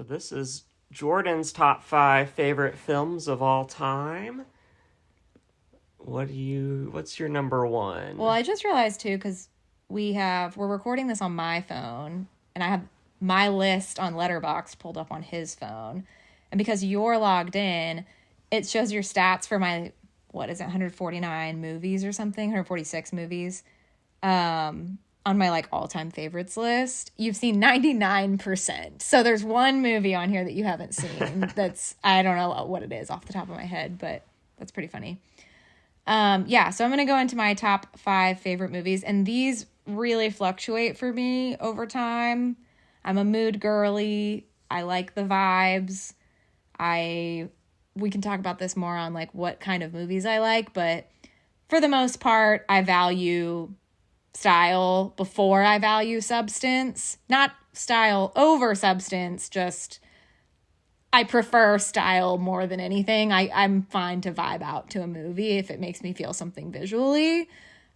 this is Jordan's top 5 favorite films of all time. What's your number one? Well, I just realized too, because we're recording this on my phone, and I have my list on Letterboxd pulled up on his phone. And because you're logged in, it shows your stats for my, 149 movies or something, 146 movies. On my like all-time favorites list, you've seen 99%. So there's one movie on here that you haven't seen. I don't know what it is off the top of my head, but that's pretty funny. So I'm going to go into my top 5 favorite movies, and these really fluctuate for me over time. I'm a mood girly. I like the vibes. We can talk about this more on like what kind of movies I like, but for the most part, I value style before I value substance. Not style over substance, just I prefer style more than anything. I'm fine to vibe out to a movie if it makes me feel something visually.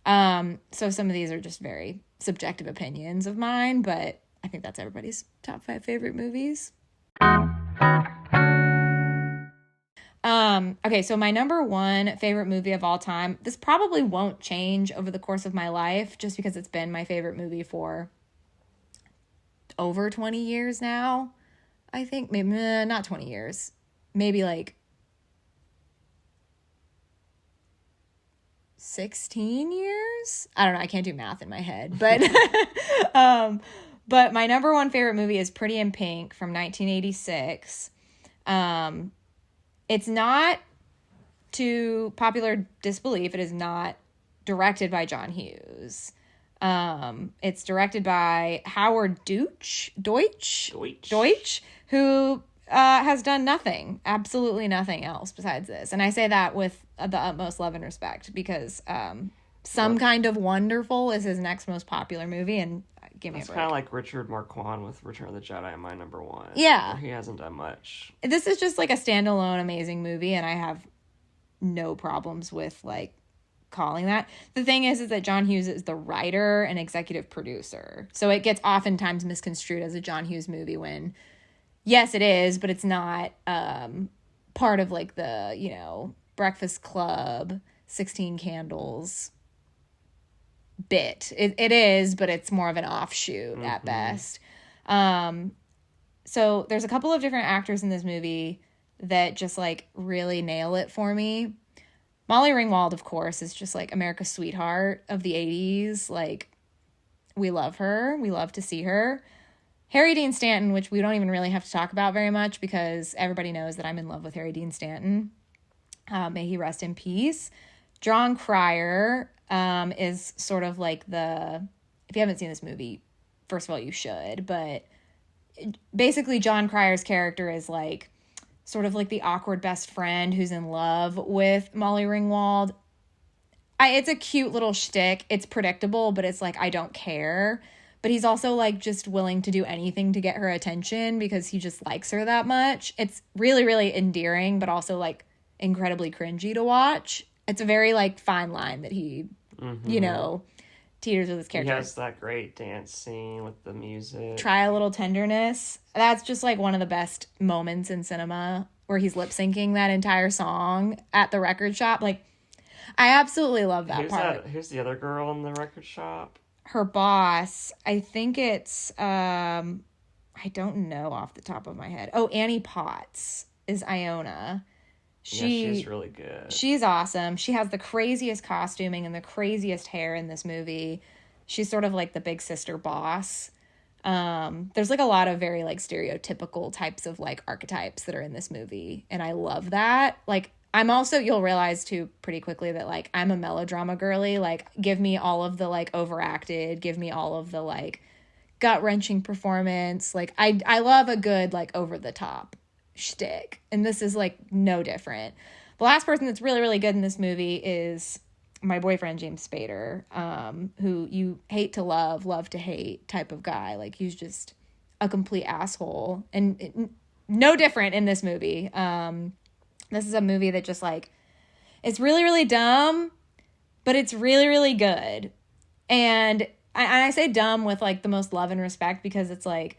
So some of these are just very subjective opinions of mine, but I think that's everybody's top 5 favorite movies. Okay, so my number 1 favorite movie of all time, this probably won't change over the course of my life just because it's been my favorite movie for over 20 years now. I think maybe not 20 years, maybe like 16 years. I don't know. I can't do math in my head, but, but my number 1 favorite movie is Pretty in Pink from 1986. It's not to popular disbelief. It is not directed by John Hughes. It's directed by Howard Deutsch, who has done nothing, absolutely nothing else besides this. And I say that with the utmost love and respect because Some Kind of Wonderful is his next most popular movie, and give me a break. It's kind of like Richard Marquand with Return of the Jedi, my number 1. Yeah. He hasn't done much. This is just like a standalone amazing movie, and I have no problems with like calling that. The thing is that John Hughes is the writer and executive producer. So it gets oftentimes misconstrued as a John Hughes movie when, yes, it is, but it's not part of like the, Breakfast Club, 16 Candles bit. It is, but it's more of an offshoot at best. So there's a couple of different actors in this movie that just like really nail it for me. Molly Ringwald, of course, is just like America's sweetheart of the 80s. Like, we love her. We love to see her. Harry Dean Stanton, which we don't even really have to talk about very much because everybody knows that I'm in love with Harry Dean Stanton. May he rest in peace. Jon Cryer is sort of like if you haven't seen this movie, first of all, you should, but basically Jon Cryer's character is like sort of like the awkward best friend who's in love with Molly Ringwald. It's a cute little shtick. It's predictable, but it's like, I don't care. But he's also like just willing to do anything to get her attention because he just likes her that much. It's really, really endearing, but also like incredibly cringy to watch. It's a very like fine line that he, teeters with his character. He has that great dance scene with the music. Try a Little Tenderness. That's just like one of the best moments in cinema where he's lip syncing that entire song at the record shop. Like, I absolutely love that part. Who's the other girl in the record shop? Her boss. I think it's, I don't know off the top of my head. Oh, Annie Potts is Iona. She's really good. She's awesome. She has the craziest costuming and the craziest hair in this movie. She's sort of like the big sister boss. There's like a lot of very like stereotypical types of like archetypes that are in this movie. And I love that. Like, I'm also, you'll realize too pretty quickly that like I'm a melodrama girly. Like, give me all of the like overacted, give me all of the like gut-wrenching performance. Like, I love a good like over the top shtick, and this is like no different. The last person that's really, really good in this movie is my boyfriend James Spader, who you hate to love, love to hate type of guy. Like, he's just a complete asshole, and no different in this movie. This is a movie that just like, it's really, really dumb, but it's really, really good. And I say dumb with like the most love and respect because it's like,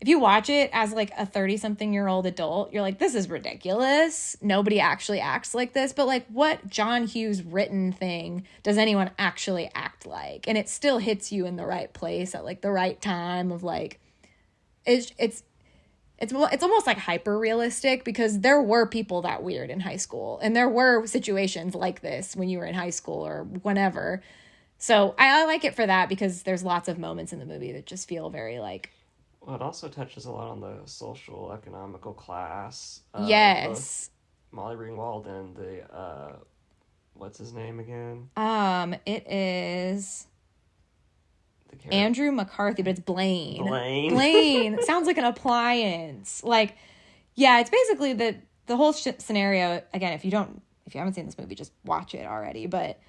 if you watch it as like a 30-something-year-old adult, you're like, this is ridiculous. Nobody actually acts like this. But like, what John Hughes written thing does anyone actually act like? And it still hits you in the right place at like the right time of like, it's almost like hyper realistic, because there were people that weird in high school, and there were situations like this when you were in high school or whenever. So I like it for that, because there's lots of moments in the movie that just feel very like. Well, it also touches a lot on the social economical class. Yes. Molly Ringwald and the what's his name again? It is Andrew McCarthy, but it's Blaine. Blaine sounds like an appliance. Like, yeah, it's basically the whole scenario. Again, if you haven't seen this movie, just watch it already. But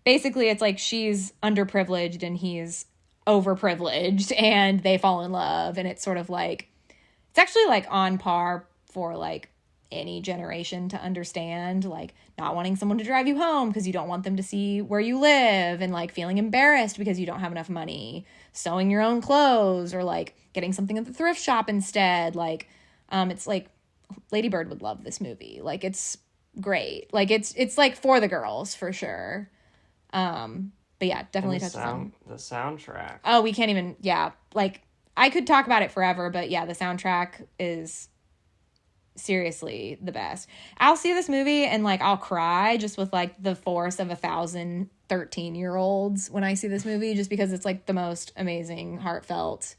basically, it's like she's underprivileged and he's overprivileged, and they fall in love, and it's sort of like, it's actually like on par for like any generation to understand, like not wanting someone to drive you home because you don't want them to see where you live, and like feeling embarrassed because you don't have enough money, sewing your own clothes, or like getting something at the thrift shop instead. Like, it's like Lady Bird would love this movie. Like, it's great. Like, it's like for the girls for sure. But yeah, definitely touches on the soundtrack. Oh, we can't even, yeah. Like, I could talk about it forever, but yeah, the soundtrack is seriously the best. I'll see this movie and like I'll cry just with like the force of 1,000 13-year-olds when I see this movie, just because it's like the most amazing, heartfelt.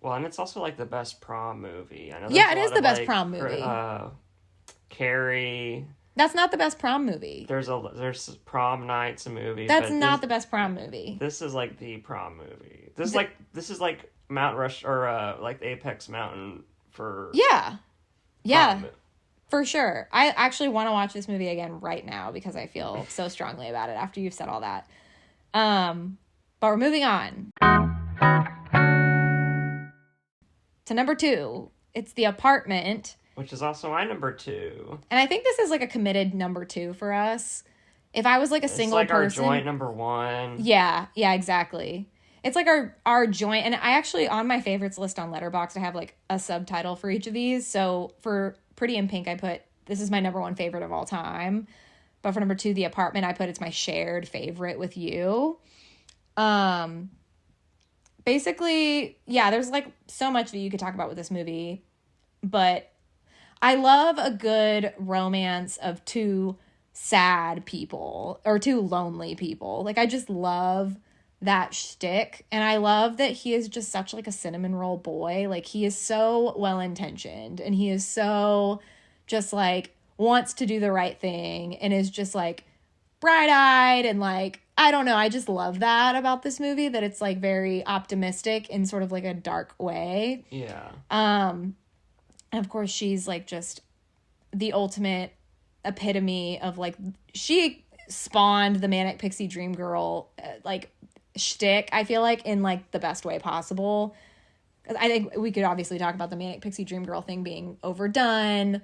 Well, and it's also like the best prom movie. I know. Yeah, it is the best prom movie. Carrie. That's not the best prom movie. There's Prom Night's a movie. That's not the best prom movie. This is like the prom movie. This is like Mount Rush, or like the Apex Mountain for. Yeah, for sure. I actually want to watch this movie again right now because I feel so strongly about it after you've said all that. But we're moving on to number 2. It's The Apartment, which is also my number 2. And I think this is like a committed number 2 for us. If I was like a single like person, our joint number 1. Yeah, exactly. It's like our joint, and I actually, on my favorites list on Letterboxd, I have like a subtitle for each of these. So for Pretty in Pink, I put, this is my number 1 favorite of all time. But for number 2, The Apartment, I put, it's my shared favorite with you. Basically, yeah, there's like so much that you could talk about with this movie, but I love a good romance of 2 sad people or 2 lonely people. Like, I just love that shtick, and I love that he is just such like a cinnamon roll boy. Like, he is so well-intentioned, and he is so just like wants to do the right thing, and is just like bright-eyed, and like, I don't know, I just love that about this movie, that it's like very optimistic in sort of like a dark way. Yeah. And of course, she's like just the ultimate epitome of like, she spawned the Manic Pixie Dream Girl like shtick, I feel like, in like the best way possible. I think we could obviously talk about the Manic Pixie Dream Girl thing being overdone,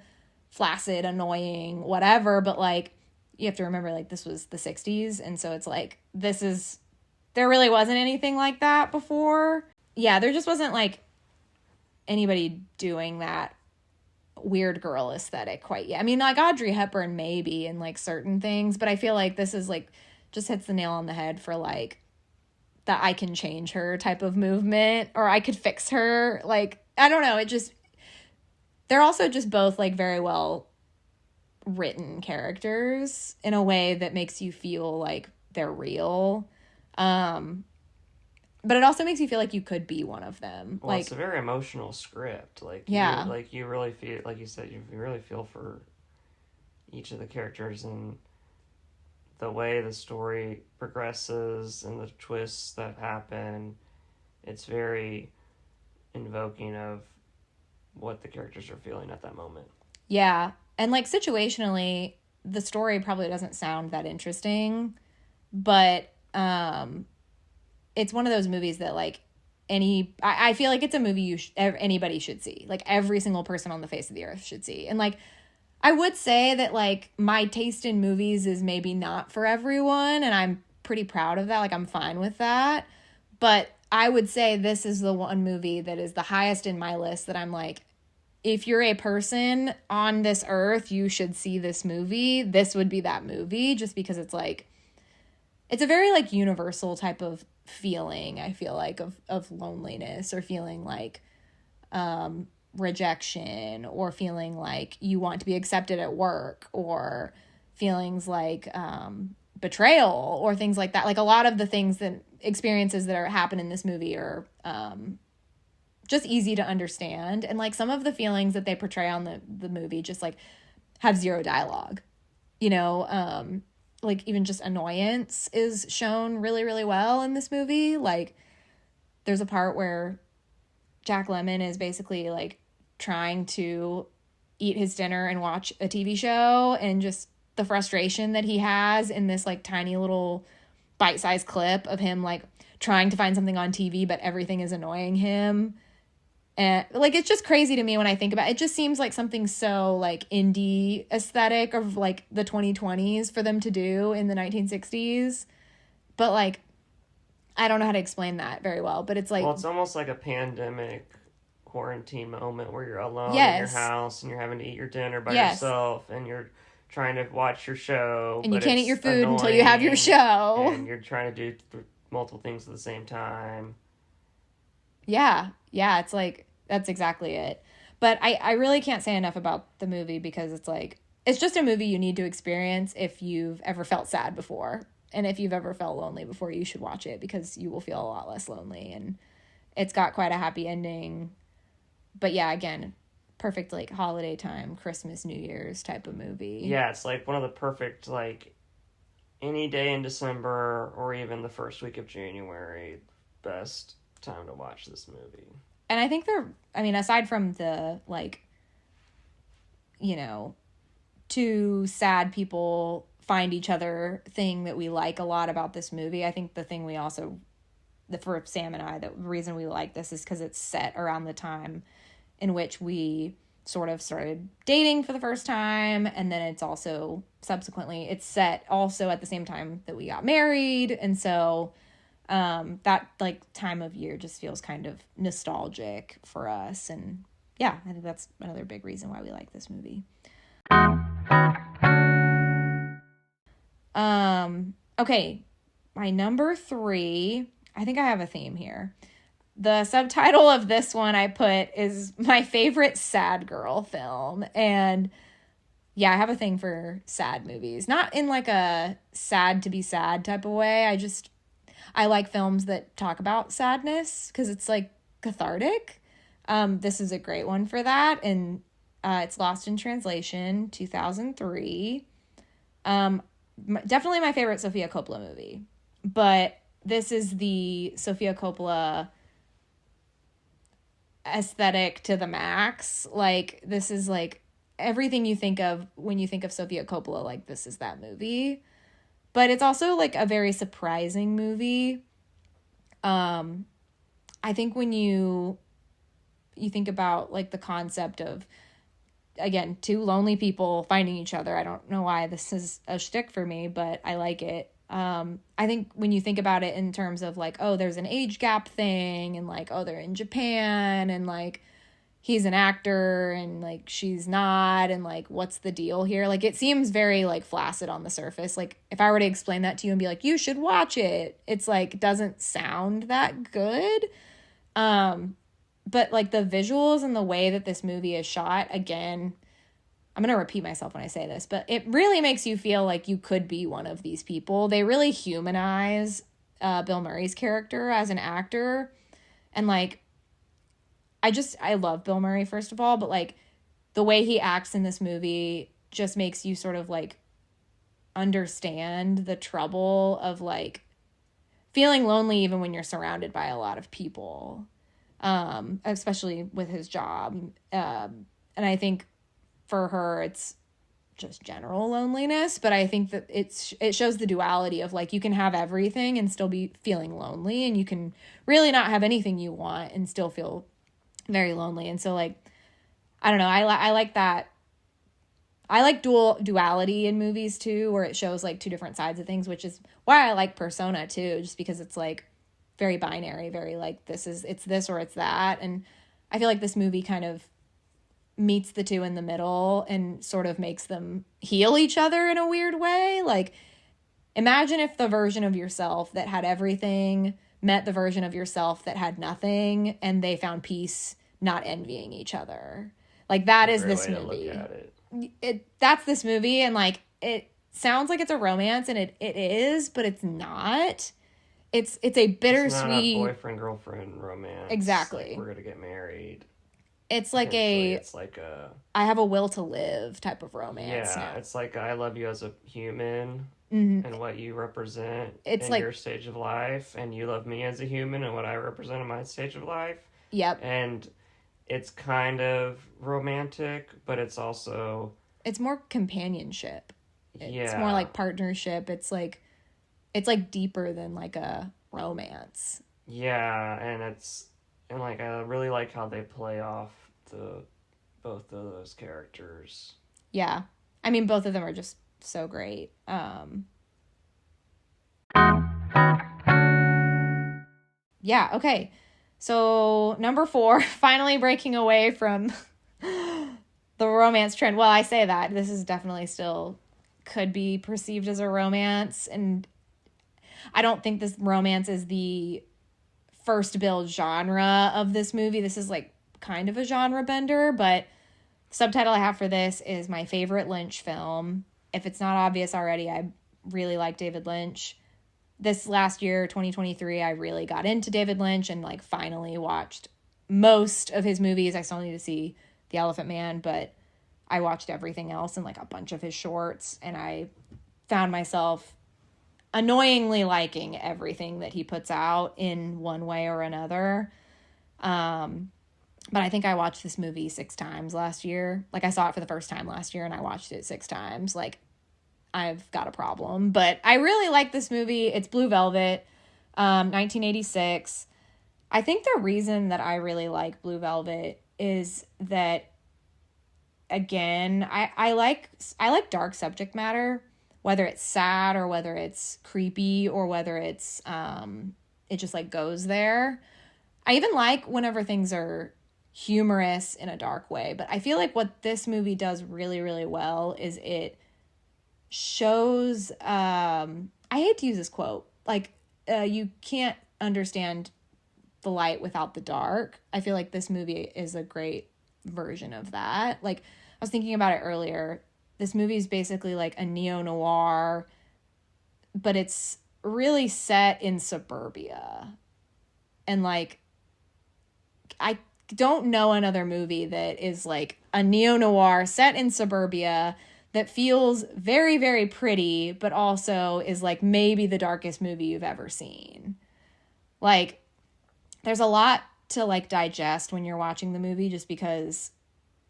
flaccid, annoying, whatever, but like, you have to remember, like, this was the 60s, and so it's like, there really wasn't anything like that before. Yeah, there just wasn't like anybody doing that weird girl aesthetic quite yet. I mean, like Audrey Hepburn maybe in like certain things, but I feel like this is like just hits the nail on the head for like that I can change her type of movement, or I could fix her. Like, I don't know, they're also just both like very well written characters in a way that makes you feel like they're real. But it also makes you feel like you could be one of them. Well, like, it's a very emotional script. Like, yeah. You really feel, like you said, you really feel for each of the characters, and the way the story progresses and the twists that happen. It's very invoking of what the characters are feeling at that moment. Yeah. And like situationally, the story probably doesn't sound that interesting, but it's one of those movies that like I feel like it's a movie anybody should see. Like, every single person on the face of the earth should see. And like, I would say that like my taste in movies is maybe not for everyone, and I'm pretty proud of that. Like, I'm fine with that. But I would say this is the one movie that is the highest in my list that I'm like, if you're a person on this earth, you should see this movie. This would be that movie, just because it's like, it's a very like universal type of feeling, I feel like, of loneliness, or feeling like rejection, or feeling like you want to be accepted at work, or feelings like betrayal, or things like that. Like a lot of the things that experiences that happen in this movie are just easy to understand. And like some of the feelings that they portray on the movie just like have zero dialogue, you know. Like even just annoyance is shown really, really well in this movie. Like there's a part where Jack Lemmon is basically like trying to eat his dinner and watch a TV show, and just the frustration that he has in this like tiny little bite-sized clip of him like trying to find something on TV, but everything is annoying him. And like, it's just crazy to me when I think about it. It just seems like something so like indie aesthetic of like the 2020s for them to do in the 1960s. But like, I don't know how to explain that very well, but it's like, well, it's almost like a pandemic quarantine moment where you're alone in your house and you're having to eat your dinner by yourself, and you're trying to watch your show, and you can't eat your food until you have your show, and you're trying to do multiple things at the same time. Yeah, it's like, that's exactly it. But I really can't say enough about the movie, because it's like, it's just a movie you need to experience if you've ever felt sad before. And if you've ever felt lonely before, you should watch it, because you will feel a lot less lonely. And it's got quite a happy ending. But yeah, again, perfect like holiday time, Christmas, New Year's type of movie. Yeah, it's like one of the perfect, like, any day in December or even the first week of January, best time to watch this movie. And I think aside from the, like, you know, two sad people find each other thing that we like a lot about this movie, I think the thing we also, for Sam and I, the reason we like this is because it's set around the time in which we sort of started dating for the first time. And then it's also, subsequently, it's set also at the same time that we got married. And so that like time of year just feels kind of nostalgic for us. And yeah, I think that's another big reason why we like this movie. Okay, my number 3, I think I have a theme here. The subtitle of this one I put is my favorite sad girl film. And yeah, I have a thing for sad movies, not in like a sad to be sad type of way. I like films that talk about sadness because it's like cathartic. This is a great one for that. And it's Lost in Translation, 2003. Definitely my favorite Sofia Coppola movie. But this is the Sofia Coppola aesthetic to the max. Like, this is like everything you think of when you think of Sofia Coppola, like this is that movie. But it's also like a very surprising movie. I think when you think about like the concept of, again, two lonely people finding each other. I don't know why this is a shtick for me, but I like it. I think when you think about it in terms of like, oh, there's an age gap thing, and like, oh, they're in Japan, and like he's an actor and like she's not, and like what's the deal here? Like, it seems very like flaccid on the surface. Like, if I were to explain that to you and be like, you should watch it, it's like doesn't sound that good. But like the visuals and the way that this movie is shot, again, I'm going to repeat myself when I say this, but it really makes you feel like you could be one of these people. They really humanize Bill Murray's character as an actor. And like, I love Bill Murray, first of all, but like the way he acts in this movie just makes you sort of like understand the trouble of like feeling lonely even when you're surrounded by a lot of people, especially with his job. And I think for her, it's just general loneliness, but I think that it shows the duality of like, you can have everything and still be feeling lonely, and you can really not have anything you want and still feel very lonely. And so like, I don't know, I like that. I like duality in movies too, where it shows like two different sides of things, which is why I like Persona too, just because it's like, very binary, very like it's this or it's that. And I feel like this movie kind of meets the two in the middle and sort of makes them heal each other in a weird way. Like, imagine if the version of yourself that had everything met the version of yourself that had nothing, and they found peace not envying each other. Like, that is this movie. That's this movie, and like, it sounds like it's a romance, and it is, but it's not. It's a bittersweet, it's not a boyfriend girlfriend romance. Exactly. Like, we're gonna get married. It's like it's like a I have a will to live type of romance. Yeah, now. it's like I love you as a human Mm-hmm. and what you represent It's in like your stage of life, and you love me as a human and what I represent in my stage of life. Yep. And it's kind of romantic, but it's also it's more companionship. Yeah. It's more like partnership. It's like deeper than like a romance. Yeah, and like I really like how they play off both of those characters. Yeah. I mean, both of them are just so great. Yeah, okay. So, number 4, finally breaking away from the romance trend. Well, I say that. This is definitely still could be perceived as a romance, and I don't think this romance is the first build genre of this movie. This is like kind of a genre bender, but the subtitle I have for this is my favorite Lynch film. If it's not obvious already, I really like David Lynch. This last year, 2023, I really got into David Lynch and like finally watched most of his movies. I still need to see The Elephant Man, but I watched everything else and like a bunch of his shorts, and I found myself annoyingly liking everything that he puts out in one way or another. But I think I watched this movie 6 times last year. Like, I saw it for the first time last year and I watched it 6 times. Like, I've got a problem. But I really like this movie. It's Blue Velvet, 1986. I think the reason that I really like Blue Velvet is that, again, I like dark subject matter, whether it's sad or whether it's creepy or whether it's it just like goes there. I even like whenever things are humorous in a dark way, but I feel like what this movie does really, really well is it shows I hate to use this quote, like you can't understand the light without the dark. I feel like this movie is a great version of that. Like, I was thinking about it earlier. This movie is basically like a neo-noir, but it's really set in suburbia. And like, I don't know another movie that is like a neo-noir set in suburbia that feels very, very pretty, but also is like maybe the darkest movie you've ever seen. Like, there's a lot to like digest when you're watching the movie, just because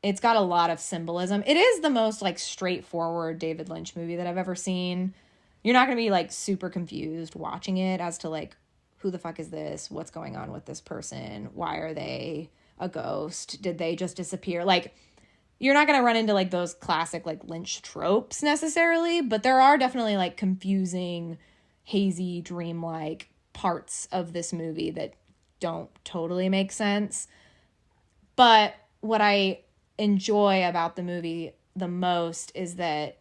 it's got a lot of symbolism. It is the most like straightforward David Lynch movie that I've ever seen. You're not going to be like super confused watching it as to like, who the fuck is this? What's going on with this person? Why are they a ghost? Did they just disappear? Like, you're not going to run into like those classic like Lynch tropes necessarily, but there are definitely like confusing, hazy, dreamlike parts of this movie that don't totally make sense. But what I enjoy about the movie the most is that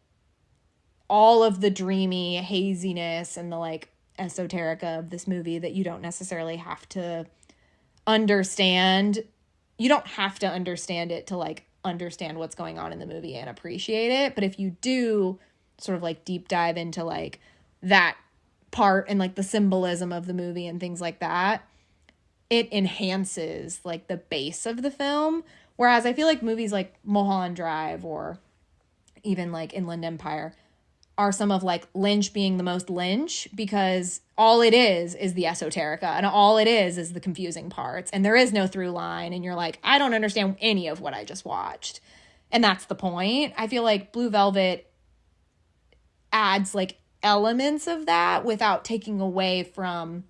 all of the dreamy haziness and the like esoterica of this movie that you don't necessarily have to understand. You don't have to understand it to like understand what's going on in the movie and appreciate it. But if you do sort of like deep dive into like that part and like the symbolism of the movie and things like that, it enhances like the base of the film. Whereas I feel like movies like Mulholland Drive or even like Inland Empire are some of like Lynch being the most Lynch, because all it is the esoterica and all it is the confusing parts, and there is no through line, and you're like, I don't understand any of what I just watched. And that's the point. I feel like Blue Velvet adds like elements of that without taking away from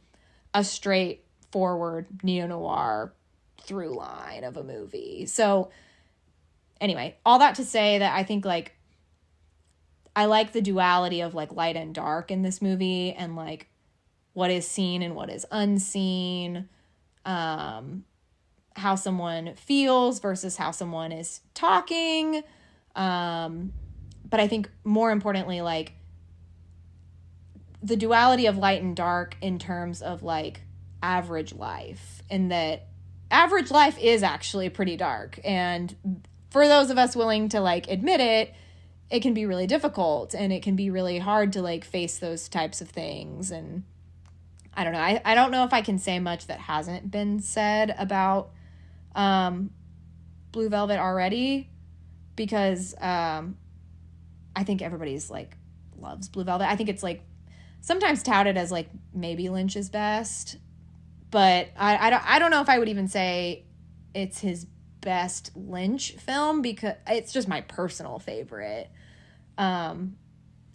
a straightforward neo-noir through line of a movie. So anyway, all that to say that I think like I like the duality of like light and dark in this movie, and like what is seen and what is unseen, how someone feels versus how someone is talking. But I think more importantly, like the duality of light and dark in terms of like average life, and that average life is actually pretty dark. And for those of us willing to like admit it, it can be really difficult and it can be really hard to like face those types of things. And I don't know. I don't know if I can say much that hasn't been said about Blue Velvet already, because I think everybody's like loves Blue Velvet. I think it's like sometimes touted as like maybe Lynch's best, but I don't know if I would even say it's his best Lynch film, because it's just my personal favorite. I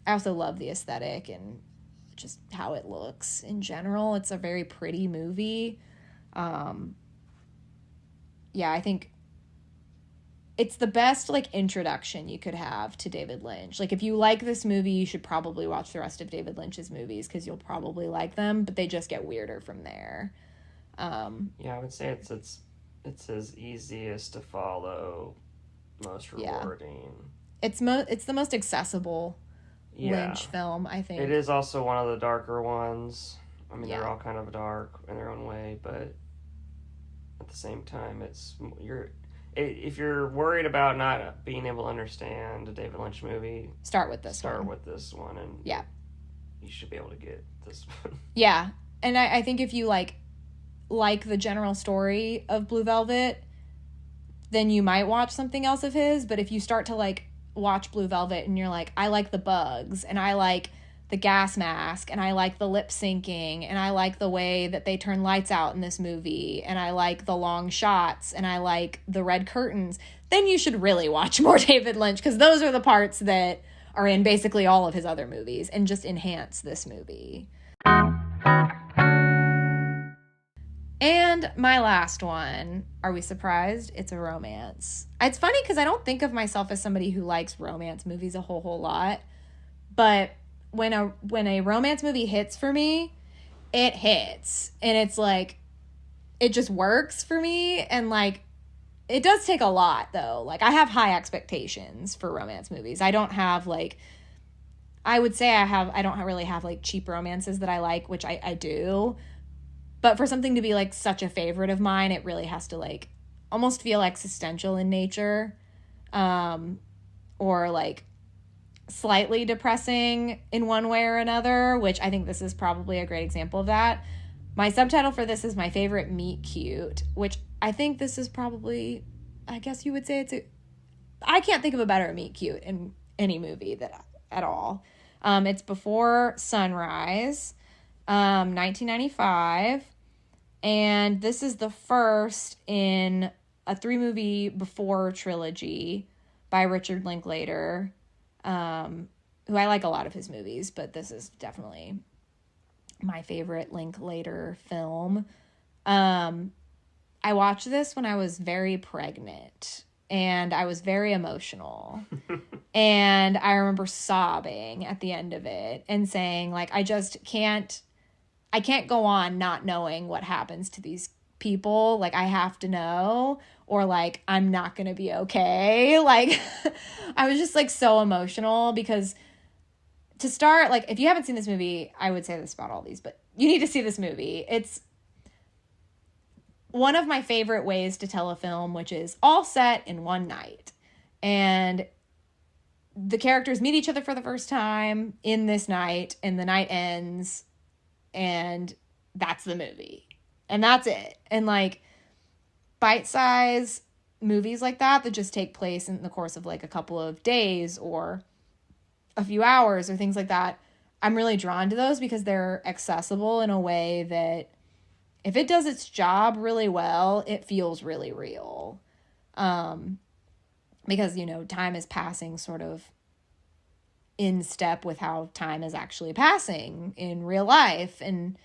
also love the aesthetic and just how it looks in general. It's a very pretty movie. Yeah, I think it's the best like introduction you could have to David Lynch. Like if you like this movie, you should probably watch the rest of David Lynch's movies, because you'll probably like them, but they just get weirder from there. Yeah, I would say it's his easiest to follow, most rewarding. It's the most accessible Lynch film, I think. It is also one of the darker ones. I mean, they're all kind of dark in their own way, but at the same time, if you're worried about not being able to understand a David Lynch movie, start with this one, and you should be able to get this one. Yeah, and I think if you like the general story of Blue Velvet, then you might watch something else of his. But if you start to like watch Blue Velvet and you're like, I like the bugs, and I like the gas mask, and I like the lip syncing, and I like the way that they turn lights out in this movie, and I like the long shots, and I like the red curtains, then you should really watch more David Lynch, because those are the parts that are in basically all of his other movies and just enhance this movie. And my last one, are we surprised? It's a romance. It's funny because I don't think of myself as somebody who likes romance movies a whole lot, but when a romance movie hits for me, it hits. And it's like, it just works for me. And like, it does take a lot though. Like I have high expectations for romance movies. I don't have like, I would say I don't really have like cheap romances that I like, which I do. But for something to be like such a favorite of mine, it really has to like almost feel existential in nature, or like slightly depressing in one way or another, which I think this is probably a great example of that. My subtitle for this is my favorite meet cute, which I think this is probably, I guess you would say I can't think of a better meet cute in any movie at all. It's Before Sunrise, 1995, and this is the first in a 3-movie Before trilogy by Richard Linklater, who I like a lot of his movies, but this is definitely my favorite Linklater film. I watched this when I was very pregnant, and I was very emotional. And I remember sobbing at the end of it and saying, like, I can't go on not knowing what happens to these people. Like, I have to know, or like, I'm not going to be okay. Like, I was just like so emotional, because to start, like, if you haven't seen this movie, I would say this about all these, but you need to see this movie. It's one of my favorite ways to tell a film, which is all set in one night. And the characters meet each other for the first time in this night, and the night ends, and that's the movie. And that's it. And like bite-size movies like that just take place in the course of like a couple of days or a few hours or things like that, I'm really drawn to those because they're accessible in a way that if it does its job really well, it feels really real. Because, you know, time is passing sort of in step with how time is actually passing in real life. And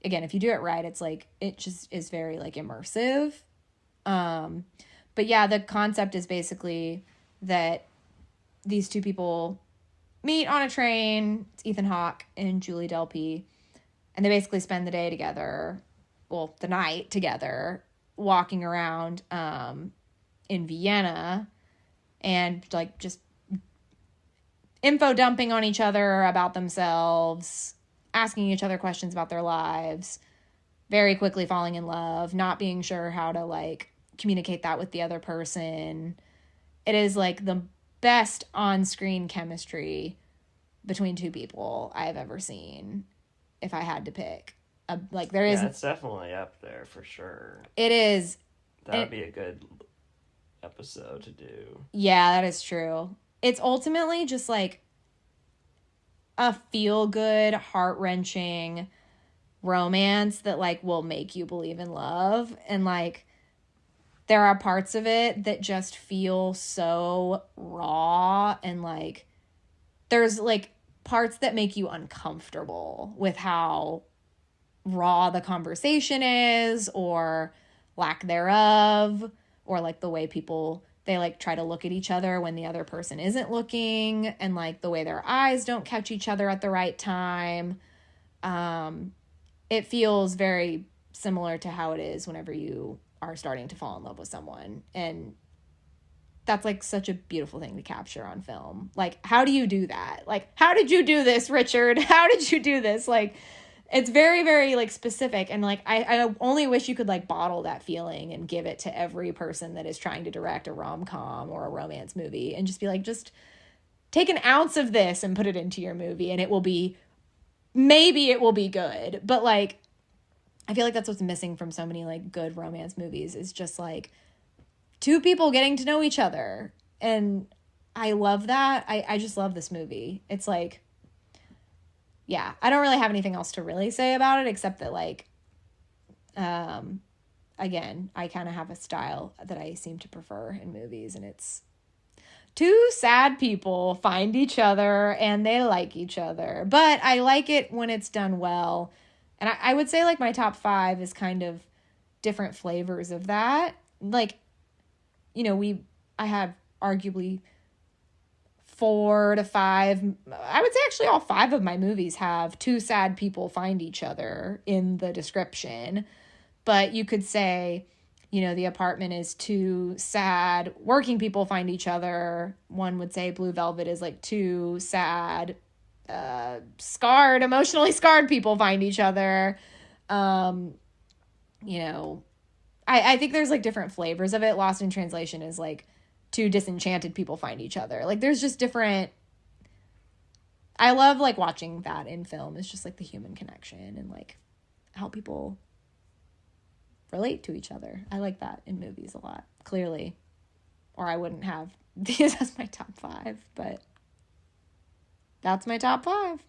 again, if you do it right, it's like, it just is very like immersive. But yeah, the concept is basically that these two people meet on a train. It's Ethan Hawke and Julie Delpy. And they basically spend the day together, well, the night together, walking around in Vienna and like just info dumping on each other about themselves, asking each other questions about their lives, very quickly falling in love, not being sure how to like communicate that with the other person. It is like the best on-screen chemistry between two people I have ever seen, if I had to pick. Like there is, yeah, it's definitely up there for sure. it is. That would be a good episode to do. Yeah, that is true. It's ultimately just like a feel-good, heart-wrenching romance that like will make you believe in love. And like there are parts of it that just feel so raw, and like there's like parts that make you uncomfortable with how raw the conversation is, or lack thereof, or like the way people, they like try to look at each other when the other person isn't looking, and like the way their eyes don't catch each other at the right time. It feels very similar to how it is whenever you are starting to fall in love with someone. And that's like such a beautiful thing to capture on film. Like, how do you do that? Like, how did you do this, Richard? How did you do this? Like, it's very, very like specific. And like, I only wish you could like bottle that feeling and give it to every person that is trying to direct a rom-com or a romance movie, and just be like, just take an ounce of this and put it into your movie, and it will be, maybe it will be good. But like, I feel like that's what's missing from so many like good romance movies, is just like two people getting to know each other. And I love that. I just love this movie. It's like, yeah, I don't really have anything else to really say about it, except that like, again, I kind of have a style that I seem to prefer in movies, and it's two sad people find each other and they like each other. But I like it when it's done well. And I would say like my top 5 is kind of different flavors of that. Like, you know, I have arguably 4 to 5. I would say actually all 5 of my movies have two sad people find each other in the description. But you could say, you know, The Apartment is two sad working people find each other. One would say Blue Velvet is like two sad, emotionally scarred people find each other. You know, I think there's like different flavors of it. Lost in Translation is like two disenchanted people find each other. Like there's just different. I love like watching that in film. It's just like the human connection and like how people relate to each other. I like that in movies a lot, clearly, or I wouldn't have these as my top 5, but that's my top 5.